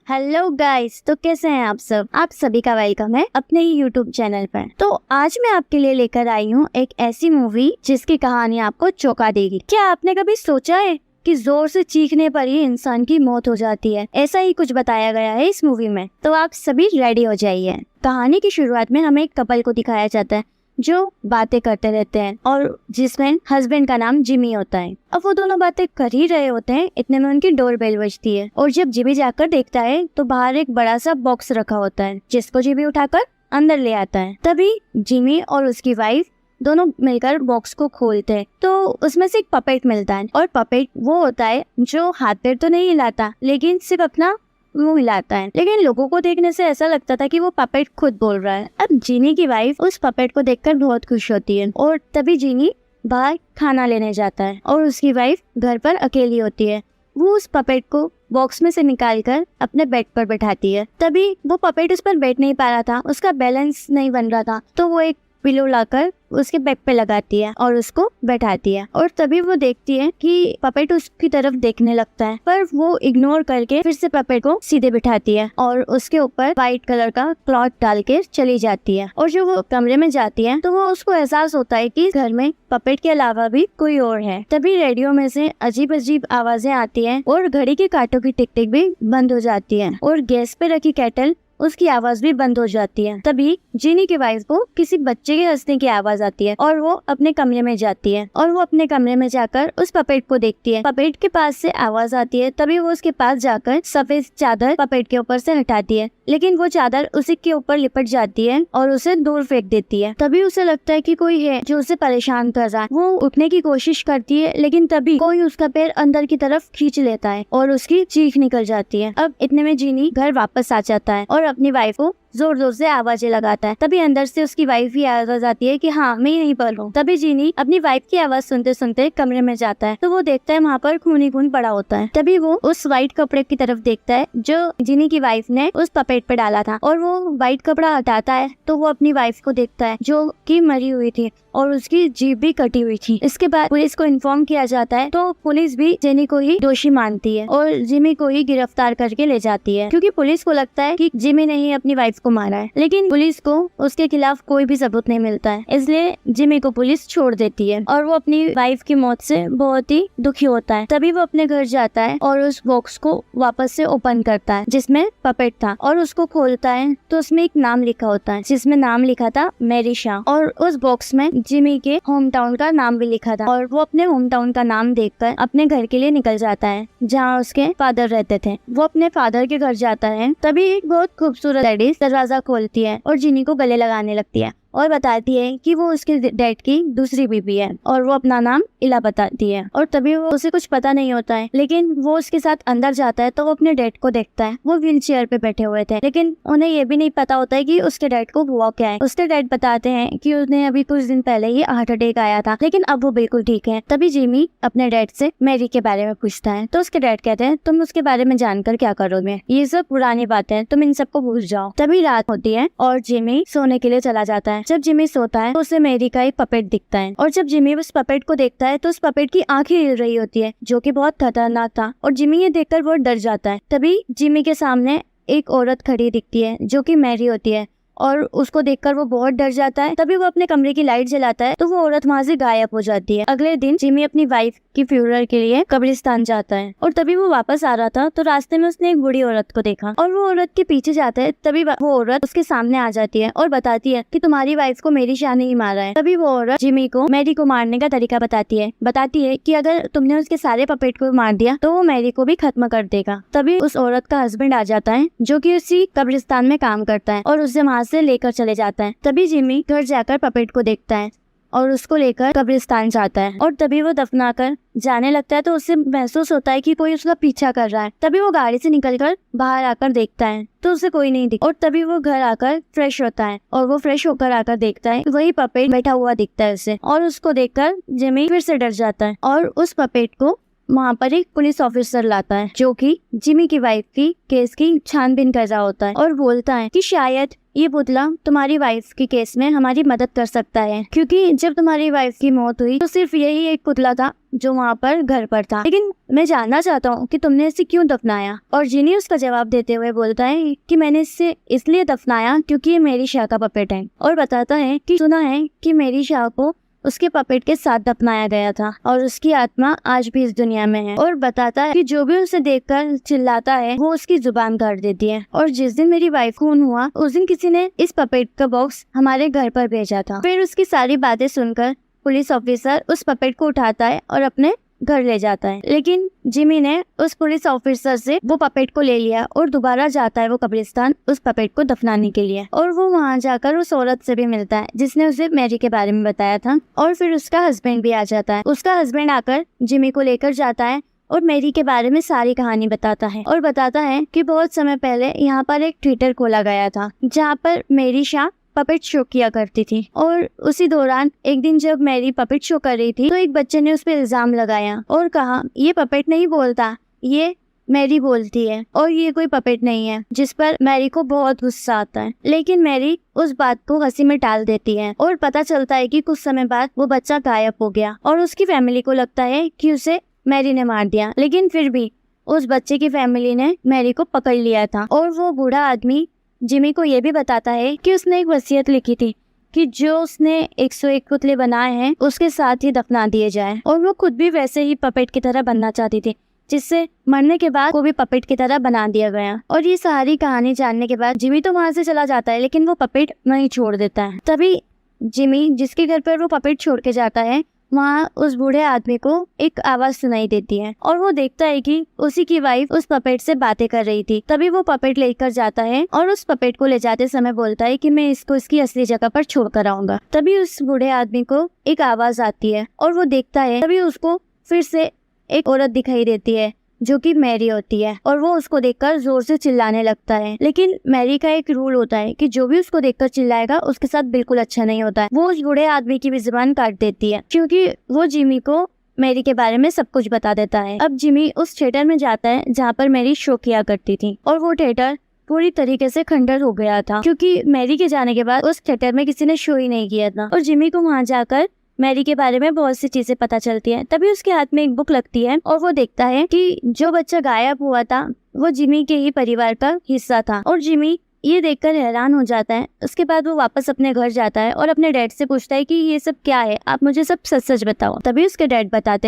Hello guys, तो कैसे हैं आप सब। आप सभी का वेलकम है अपने ही यूट्यूब चैनल पर। तो आज मैं आपके लिए लेकर आई हूँ एक ऐसी मूवी जिसकी कहानी आपको चौंका देगी। क्या आपने कभी सोचा है कि जोर से चीखने पर ही इंसान की मौत हो जाती है? ऐसा ही कुछ बताया गया है इस मूवी में। तो आप सभी रेडी हो जाइए। कहानी की शुरुआत में हमें एक कपल को दिखाया जाता है जो बातें करते रहते हैं और जिसमें हस्बैंड का नाम जिमी होता है। अब वो दोनों बातें कर ही रहे होते हैं, इतने में उनकी डोर बेल बजती है और जब जिमी जाकर देखता है तो बाहर एक बड़ा सा बॉक्स रखा होता है जिसको जिमी उठाकर अंदर ले आता है। तभी जिमी और उसकी वाइफ दोनों मिलकर बॉक्स को खोलते हैं तो उसमें से एक पपेट मिलता है और पपेट वो होता है जो हाथ पैर तो नहीं हिलाता लेकिन सिर्फ अपना मुंह हिलाता है। लेकिन लोगों को देखने से ऐसा लगता था कि वो पपेट खुद बोल रहा है। अब जीनी की वाइफ उस पपेट को देखकर बहुत खुश होती है और तभी जीनी बाहर खाना लेने जाता है और उसकी वाइफ घर पर अकेली होती है। वो उस पपेट को बॉक्स में से निकालकर अपने बेड पर बैठाती है। तभी वो पपेट उस पर बैठ नहीं पा रहा था, उसका बैलेंस नहीं बन रहा था, तो वो एक पिलो लाकर उसके बैक पे लगाती है और उसको बैठाती है। और तभी वो देखती है कि पपेट उसकी तरफ देखने लगता है, पर वो इग्नोर करके फिर से पपेट को सीधे बिठाती है और उसके ऊपर व्हाइट कलर का क्लॉथ डाल के चली जाती है। और जब वो कमरे में जाती है तो वो उसको एहसास होता है कि घर में पपेट के अलावा भी कोई और है। तभी रेडियो में से अजीब अजीब आवाजें आती है और घड़ी के कांटों की टिक टिक भी बंद हो जाती है और गैस पे रखी केटल उसकी आवाज भी बंद हो जाती है। तभी जीनी की वाइफ को किसी बच्चे के हंसने की आवाज आती है और वो अपने कमरे में जाती है और वो अपने कमरे में जाकर उस पपेट को देखती है। पपेट के पास से आवाज आती है, तभी वो उसके पास जाकर सफेद चादर पपेट के ऊपर से हटाती है, लेकिन वो चादर उसी के ऊपर लिपट जाती है और उसे दूर फेंक देती है। तभी उसे लगता है कि कोई है जो उसे परेशान कर रहा है। वो उठने की कोशिश करती है लेकिन तभी कोई उसका पैर अंदर की तरफ खींच लेता है और उसकी चीख निकल जाती है। अब इतने में जीनी घर वापस आ जाता है और अपनी वाइफ को जोर जोर से आवाजें लगाता है। तभी अंदर से उसकी वाइफ ही आवाज आती है कि हाँ, मैं यहीं पर हूँ। तभी जीनी अपनी वाइफ की आवाज सुनते सुनते कमरे में जाता है तो वो देखता है वहाँ पर खून ही खून पड़ा होता है। तभी वो उस व्हाइट कपड़े की तरफ देखता है जो जीनी की वाइफ ने उस पपेट पे डाला था और वो व्हाइट कपड़ा हटाता है तो वो अपनी वाइफ को देखता है जो कि मरी हुई थी और उसकी जीभ भी कटी हुई थी। इसके बाद पुलिस को इन्फॉर्म किया जाता है तो पुलिस भी जिनी को ही दोषी मानती है और जिमी को ही गिरफ्तार करके ले जाती है, क्योंकि पुलिस को लगता है कि जिमी ने ही अपनी वाइफ को मारा है। लेकिन पुलिस को उसके खिलाफ कोई भी सबूत नहीं मिलता है, इसलिए जिमी को पुलिस छोड़ देती है और वो अपनी वाइफ की मौत से बहुत ही दुखी होता है। तभी वो अपने घर जाता है और उस बॉक्स को वापस से ओपन करता है जिसमें पपेट था और उसको खोलता है तो उसमें एक नाम लिखा होता है जिसमें नाम लिखा था मैरी शाह और उस बॉक्स में जिमी के होम टाउन का नाम भी लिखा था। और वो अपने होम टाउन का नाम देखकर अपने घर के लिए निकल जाता है जहाँ उसके फादर रहते थे। वो अपने फादर के घर जाता है, तभी एक बहुत खूबसूरत लेडीज दरवाजा खोलती है और जिनी को गले लगाने लगती है और बताती है कि वो उसके डैड की दूसरी बीबी है और वो अपना नाम इला बताती है। और तभी वो उसे कुछ पता नहीं होता है, लेकिन वो उसके साथ अंदर जाता है तो वो अपने डैड को देखता है। वो व्हील चेयर पे बैठे हुए थे, लेकिन उन्हें ये भी नहीं पता होता है कि उसके डैड को हुआ क्या है। उसके डैड बताते हैं कि उन्हें अभी कुछ दिन पहले ही हार्ट अटैक आया था, लेकिन अब वो बिल्कुल ठीक है। तभी जिमी अपने डैड से मैरी के बारे में पूछता है तो उसके डैड कहते हैं तुम उसके बारे में जानकर क्या करोगे, ये सब पुरानी बातें हैं, तुम इन सबको भूल जाओ। तभी रात होती है और जिमी सोने के लिए चला जाता है। जब जिमी सोता है तो उसे मैरी का एक पपेट दिखता है और जब जिमी उस पपेट को देखता है तो उस पपेट की आंखें हिल रही होती है जो कि बहुत खतरनाक था और जिमी ये देखकर बहुत डर जाता है। तभी जिमी के सामने एक औरत खड़ी दिखती है जो कि मैरी होती है और उसको देखकर वो बहुत डर जाता है। तभी वो अपने कमरे की लाइट जलाता है तो वो औरत वहाँ से गायब हो जाती है। अगले दिन जिमी अपनी वाइफ की फ्यूनरल के लिए कब्रिस्तान जाता है और तभी वो वापस आ रहा था तो रास्ते में उसने एक बूढ़ी औरत को देखा और वो औरत के पीछे जाता है। तभी वो औरत उसके सामने आ जाती है और बताती है कि तुम्हारी वाइफ को मेरी शाह ने ही मारा है। तभी वो औरत जिमी को मैरी को मारने का तरीका बताती है कि अगर तुमने उसके सारे पपेट को मार दिया तो वो मैरी को भी खत्म कर देगा। तभी उस औरत का हस्बैंड आ जाता है जो कि उसी कब्रिस्तान में काम करता है और उसे वहाँ से लेकर चले जाता है। तभी जिमी घर जाकर पपेट को देखता है और उसको लेकर कब्रिस्तान जाता है और तभी वो दफनाकर जाने लगता है तो उसे महसूस होता है कि कोई उसका पीछा कर रहा है। तभी वो गाड़ी से निकलकर बाहर आकर देखता है तो उसे कोई नहीं दिखता और तभी वो घर आकर फ्रेश होता है और वो फ्रेश होकर आकर देखता है वही पपेट बैठा हुआ दिखता है उसे और उसको देखकर जिमी फिर से डर जाता है और उस पपेट को वहाँ पर एक पुलिस ऑफिसर लाता है जो कि जिमी की वाइफ की केस की छानबीन कर रहा होता है और बोलता है कि शायद ये पुतला तुम्हारी वाइफ के केस में हमारी मदद कर सकता है, क्योंकि जब तुम्हारी वाइफ की मौत हुई तो सिर्फ यही एक पुतला था जो वहाँ पर घर पर था, लेकिन मैं जानना चाहता हूँ कि तुमने इसे क्यों दफनाया। और जिनी उसका जवाब देते हुए बोलता है कि मैंने इसे इसलिए दफनाया क्योंकि ये मेरी शाह का पपेट है, और बताता है कि सुना है कि मेरी शाह को उसके पपेट के साथ दफनाया गया था और उसकी आत्मा आज भी इस दुनिया में है। और बताता है कि जो भी उसे देखकर चिल्लाता है वो उसकी जुबान काट देती है। और जिस दिन मेरी वाइफ खून हुआ उस दिन किसी ने इस पपेट का बॉक्स हमारे घर पर भेजा था। फिर उसकी सारी बातें सुनकर पुलिस ऑफिसर उस पपेट को उठाता है और अपने घर ले जाता है, लेकिन जिमी ने उस पुलिस ऑफिसर से वो पपेट को ले लिया और दोबारा जाता है वो कब्रिस्तान उस पपेट को दफनाने के लिए। और वो वहाँ जाकर उस औरत से भी मिलता है जिसने उसे मैरी के बारे में बताया था, और फिर उसका हस्बैंड भी आ जाता है। उसका हस्बैंड आकर जिमी को लेकर जाता है और मैरी के बारे में सारी कहानी बताता है और बताता है कि बहुत समय पहले यहाँ पर एक थिएटर खोला गया था जहाँ पर मेरी शाह पपेट शो किया करती थी। और उसी दौरान एक दिन जब मैरी पपेट शो कर रही थी तो एक बच्चे ने उस पर इल्जाम लगाया और कहा ये पपेट नहीं बोलता, ये मैरी बोलती है और ये कोई पपेट नहीं है, जिस पर मैरी को बहुत गुस्सा आता है। लेकिन मैरी उस बात को हंसी में टाल देती है और पता चलता है कि कुछ समय बाद वो बच्चा गायब हो गया और उसकी फैमिली को लगता है कि उसे मैरी ने मार दिया, लेकिन फिर भी उस बच्चे की फैमिली ने मैरी को पकड़ लिया था। और वो बूढ़ा आदमी जिमी को ये भी बताता है कि उसने एक वसीयत लिखी थी कि जो उसने 101 पुतले बनाए हैं उसके साथ ही दफना दिए जाए, और वो खुद भी वैसे ही पपेट की तरह बनना चाहती थी, जिससे मरने के बाद वो भी पपेट की तरह बना दिया गया। और ये सारी कहानी जानने के बाद जिमी तो वहाँ से चला जाता है, लेकिन वो पपेट वहीं छोड़ देता है। तभी जिमी जिसके घर पर वो पपेट छोड़ के जाता है वहाँ उस बूढ़े आदमी को एक आवाज सुनाई देती है और वो देखता है कि उसी की वाइफ उस पपेट से बातें कर रही थी। तभी वो पपेट लेकर जाता है और उस पपेट को ले जाते समय बोलता है कि मैं इसको इसकी असली जगह पर छोड़ कर आऊंगा। तभी उस बूढ़े आदमी को एक आवाज आती है और वो देखता है, तभी उसको फिर से एक औरत दिखाई देती है जो कि मैरी होती है, और वो उसको देखकर जोर से चिल्लाने लगता है। लेकिन मैरी का एक रूल होता है कि जो भी उसको देखकर चिल्लाएगा उसके साथ बिल्कुल अच्छा नहीं होता है। वो उस बूढ़े आदमी की भी जुबान काट देती है क्योंकि वो जिमी को मैरी के बारे में सब कुछ बता देता है। अब जिमी उस थिएटर में जाता है जहाँ पर मैरी शो किया करती थी, और वो थिएटर पूरी तरीके से खंडर हो गया था क्योंकि मैरी के जाने के बाद उस थिएटर में किसी ने शो ही नहीं किया था। और जिमी को वहाँ जाकर मैरी के बारे में बहुत सी चीजें पता चलती हैं। तभी उसके हाथ में एक बुक लगती है और वो देखता है कि जो बच्चा गायब हुआ था वो जिमी के ही परिवार का हिस्सा था, और जिमी ये देखकर हैरान हो जाता है। उसके बाद वो वापस अपने घर जाता है और अपने डैड से पूछता है कि ये सब क्या है, आप मुझे सब सच सच बताओ। तभी उसके डैड बताते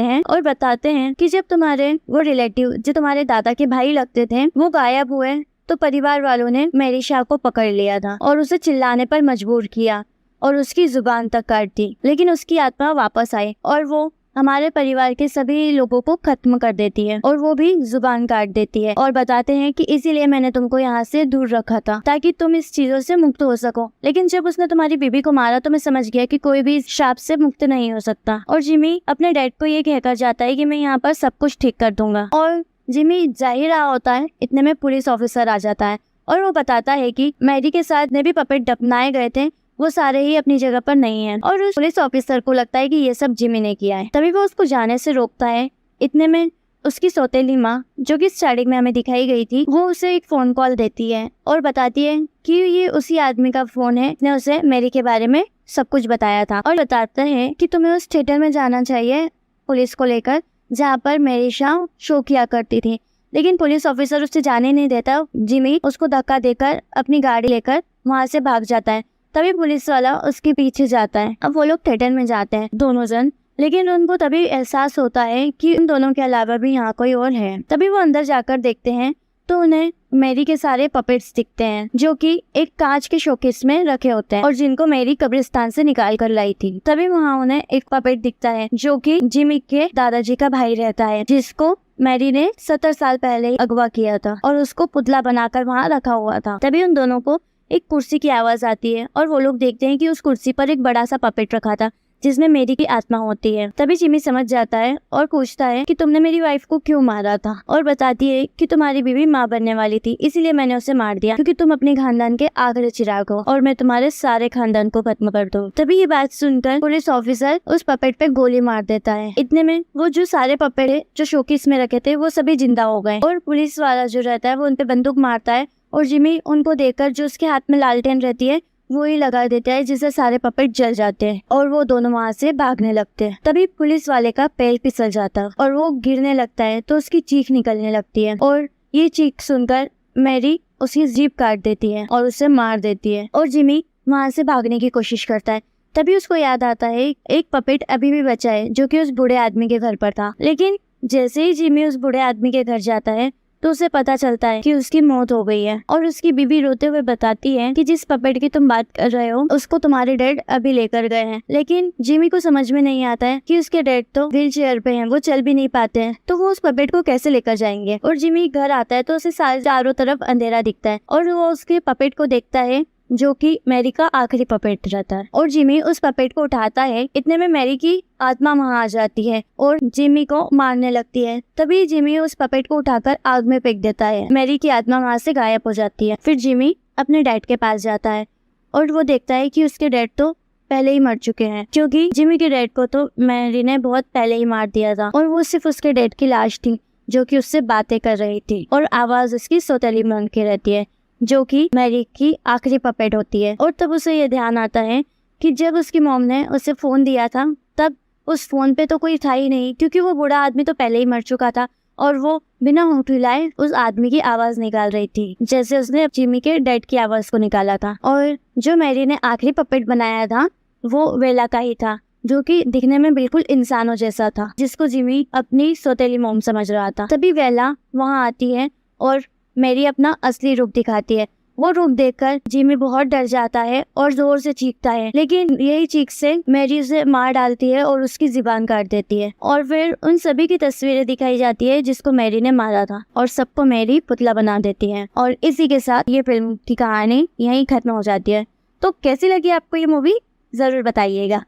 हैं कि जब तुम्हारे वो रिलेटिव जो तुम्हारे दादा के भाई लगते थे वो गायब हुए तो परिवार वालों ने मेरी शाह को पकड़ लिया था और उसे चिल्लाने पर मजबूर किया और उसकी जुबान तक काट दी, लेकिन उसकी आत्मा वापस आई और वो हमारे परिवार के सभी लोगों को खत्म कर देती है और वो भी जुबान काट देती है। और बताते हैं कि इसीलिए मैंने तुमको यहाँ से दूर रखा था ताकि तुम इस चीजों से मुक्त हो सको, लेकिन जब उसने तुम्हारी बीबी को मारा तो मैं समझ गया कि कोई भी इस शाप से मुक्त नहीं हो सकता। और जिमी अपने डैड को ये कहकर जाता है कि मैं यहाँ पर सब कुछ ठीक कर दूंगा। और जिमी जा ही रहा होता है, इतने में पुलिस ऑफिसर आ जाता है और वो बताता है कि मैरी के साथ ने भी पपेट दफनाए गए थे, वो सारे ही अपनी जगह पर नहीं है। और उस पुलिस ऑफिसर को लगता है कि ये सब जिमी ने किया है, तभी वो उसको जाने से रोकता है। इतने में उसकी सौतेली माँ जो कि स्टार्टिंग में हमें दिखाई गई थी वो उसे एक फोन कॉल देती है और बताती है कि ये उसी आदमी का फोन है जिसने उसे मैरी के बारे में सब कुछ बताया था, और बताते हैं कि तुम्हें उस थिएटर में जाना चाहिए पुलिस को लेकर जहाँ पर मेरी शाह शो किया करती थी। लेकिन पुलिस ऑफिसर उसे जाने नहीं देता। जिमी उसको धक्का देकर अपनी गाड़ी लेकर वहाँ से भाग जाता है। तभी पुलिस वाला उसके पीछे जाता है। अब वो लोग थिएटर में जाते हैं दोनों जन, लेकिन उनको तभी एहसास होता है कि उन दोनों के अलावा भी यहाँ कोई और है। तभी वो अंदर जाकर देखते हैं तो उन्हें मैरी के सारे पपेट्स दिखते हैं जो कि एक कांच के शोकेस में रखे होते हैं और जिनको मैरी कब्रिस्तान से निकाल कर लाई थी। तभी वहाँ उन्हें एक पपेट दिखता है जो कि जिमी के दादाजी का भाई रहता है, जिसको मैरी ने 70 साल पहले ही अगवा किया था और उसको पुतला बनाकर वहाँ रखा हुआ था। तभी उन दोनों को एक कुर्सी की आवाज आती है और वो लोग देखते हैं कि उस कुर्सी पर एक बड़ा सा पपेट रखा था जिसमें मेरी की आत्मा होती है। तभी जिमी समझ जाता है और पूछता है कि तुमने मेरी वाइफ को क्यों मारा था, और बताती है कि तुम्हारी बीवी माँ बनने वाली थी, इसीलिए मैंने उसे मार दिया क्योंकि तुम अपने खानदान के आखिरी चिराग हो और मैं तुम्हारे सारे खानदान को खत्म कर दूं। तभी ये बात सुनकर पुलिस ऑफिसर उस पपेट पे गोली मार देता है। इतने में वो जो सारे पपेट है जो शोकेस में रखे थे वो सभी जिंदा हो गए और पुलिस वाला जो रहता है वो उनपे बंदूक मारता है और जिमी उनको देखकर जो उसके हाथ में लालटेन रहती है वो ही लगा देता है, जिससे सारे पपेट जल जाते हैं और वो दोनों वहाँ से भागने लगते हैं। तभी पुलिस वाले का पैर फिसल जाता है और वो गिरने लगता है तो उसकी चीख निकलने लगती है और ये चीख सुनकर मैरी उसकी जीभ काट देती है और उसे मार देती है और जिमी वहाँ से भागने की कोशिश करता है। तभी उसको याद आता है एक पपेट अभी भी बचा है जो कि उस बूढ़े आदमी के घर पर था। लेकिन जैसे ही जिमी उस बूढ़े आदमी के घर जाता है तो उसे पता चलता है कि उसकी मौत हो गई है और उसकी बीवी रोते हुए बताती है कि जिस पपेट की तुम बात कर रहे हो उसको तुम्हारे डैड अभी लेकर गए हैं। लेकिन जिमी को समझ में नहीं आता है कि उसके डैड तो व्हील चेयर पे हैं, वो चल भी नहीं पाते हैं, तो वो उस पपेट को कैसे लेकर जाएंगे। और जिमी घर आता है तो उसे चारों तरफ अंधेरा दिखता है और वो उसके पपेट को देखता है जो कि मैरी का आखिरी पपेट रहता है और जिमी उस पपेट को उठाता है। इतने में मैरी की आत्मा वहाँ आ जाती है और जिमी को मारने लगती है। तभी जिमी उस पपेट को उठाकर आग में फेंक देता है। मैरी की आत्मा वहाँ से गायब हो जाती है। फिर जिमी अपने डैड के पास जाता है और वो देखता है कि उसके डैड तो पहले ही मर चुके हैं, क्योंकि जिमी के डैड को तो मैरी ने बहुत पहले ही मार दिया था और वो सिर्फ उसके डैड की लाश थी जो कि उससे बातें कर रही थी और आवाज उसकी सौतेली बन के रहती है जो कि मैरी की आखिरी पपेट होती है। और तब उसे ये ध्यान आता है कि जब उसकी मॉम ने उसे फोन दिया था तब उस फोन पे तो कोई था ही नहीं, क्योंकि वो बूढ़ा आदमी तो पहले ही मर चुका था और वो बिना होंठ हिलाए उस आदमी की आवाज निकाल रही थी जैसे उसने जिमी के डैड की आवाज को निकाला था। और जो मैरी ने आखिरी पपेट बनाया था वो वेला का ही था जो कि दिखने में बिल्कुल इंसानों जैसा था, जिसको जिमी अपनी सौतेली मॉम समझ रहा था। तभी वेला वहाँ आती है और मैरी अपना असली रूप दिखाती है। वो रूप देखकर जिमी बहुत डर जाता है और जोर से चीखता है, लेकिन यही चीख से मैरी उसे मार डालती है और उसकी जुबान काट देती है। और फिर उन सभी की तस्वीरें दिखाई जाती है जिसको मैरी ने मारा था और सबको मैरी पुतला बना देती है। और इसी के साथ ये फिल्म की कहानी यहीं खत्म हो जाती है। तो कैसी लगी आपको ये मूवी, जरूर बताइएगा।